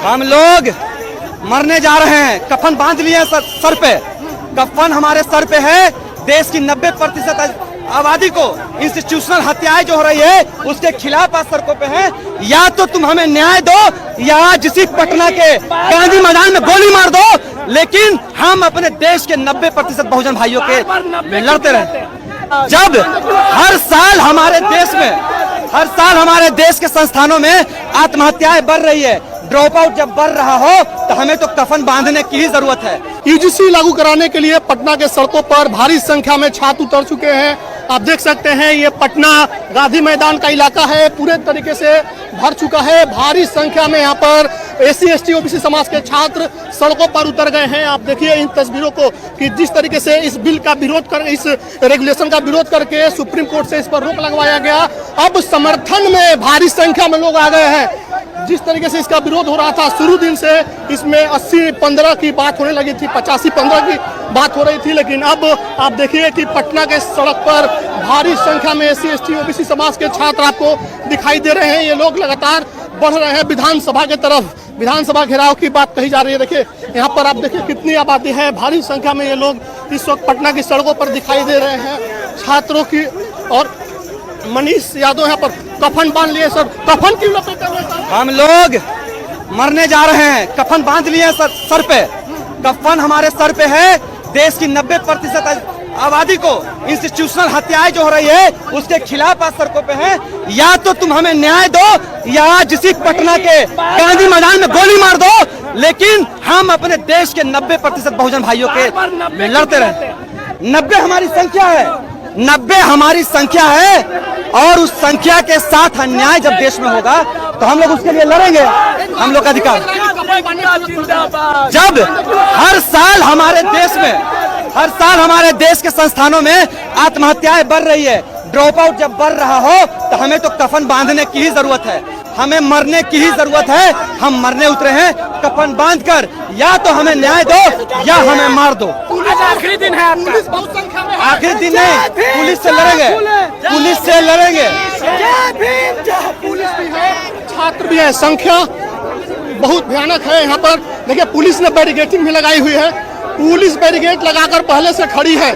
हम लोग मरने जा रहे हैं, कफन बांध लिए सर पे। कफन हमारे सर पे है। देश की 90% आबादी को इंस्टीट्यूशनल हत्याएं जो हो रही है उसके खिलाफ आज सड़कों पे हैं। या तो तुम हमें न्याय दो या जिसी पटना के गांधी मैदान में गोली मार दो, लेकिन हम अपने देश के 90% बहुजन भाइयों के लड़ते रहे। जब हर साल हमारे देश के संस्थानों में आत्महत्याएं बढ़ रही है, ड्रॉप आउट जब बढ़ रहा हो तो हमें तो कफन बांधने की ही जरूरत है। यूजीसी लागू कराने के लिए पटना के सड़कों पर भारी संख्या में छात्र उतर चुके हैं। आप देख सकते हैं ये पटना गांधी मैदान का इलाका है, पूरे तरीके से भर चुका है। भारी संख्या में यहाँ पर एससी एसटी ओबीसी समाज के छात्र सड़कों पर उतर गए हैं। आप देखिए इन तस्वीरों को कि जिस तरीके से इस बिल का विरोध कर, इस रेगुलेशन का विरोध करके सुप्रीम कोर्ट से इस पर रोक लगवाया गया। अब समर्थन में भारी संख्या में लोग आ गए हैं। जिस तरीके से इसका विरोध हो रहा था शुरू दिन से, इसमें 80-15 की बात होने लगी थी, 85-15 की बात हो रही थी, लेकिन अब आप देखिए कि पटना के सड़क पर भारी संख्या में एससी एसटी ओबीसी समाज के छात्र आपको दिखाई दे रहे हैं। ये लोग लगातार बढ़ रहे हैं विधानसभा के तरफ। विधानसभा घेराव की बात कही जा रही है। देखिए यहाँ पर आप देखिए कितनी आबादी है, भारी संख्या में ये लोग इस वक्त पटना की सड़कों पर दिखाई दे रहे हैं छात्रों की। और मनीष यादव यहाँ पर कफन बांध लिए। सर कफन क्यों लपेटे हुए? हम लोग मरने जा रहे हैं, कफन बांध लिए सर पे। कफन हमारे सर पे है। देश की 90% आबादी को इंस्टीट्यूशनल हत्याएं जो हो रही है उसके खिलाफ आज सड़कों पे हैं। या तो तुम हमें न्याय दो या जिसी पटना के गांधी मैदान में गोली मार दो, लेकिन हम अपने देश के 90% बहुजन भाइयों के लड़ते रहे। 90 हमारी संख्या है, 90 हमारी संख्या है, और उस संख्या के साथ अन्याय जब देश में होगा तो हम लोग उसके लिए लड़ेंगे। हम लोग का अधिकार। जब हर साल हमारे देश के संस्थानों में आत्महत्याएं बढ़ रही है, ड्रॉप आउट जब बढ़ रहा हो तो हमें तो कफन बांधने की ही जरूरत है। हमें मरने की ही जरूरत है। हम मरने उतरे हैं कफन बांधकर। या तो हमें न्याय दो या हमें मार दो। आखिरी दिन है, आखिरी दिन नहीं, पुलिस से लड़ेंगे, पुलिस से लड़ेंगे। पुलिस भी है, छात्र भी है, संख्या बहुत भयानक है। यहाँ पर देखिए पुलिस ने बैरिकेडिंग भी लगाई हुई है। पुलिस बैरिकेड लगाकर पहले से खड़ी है।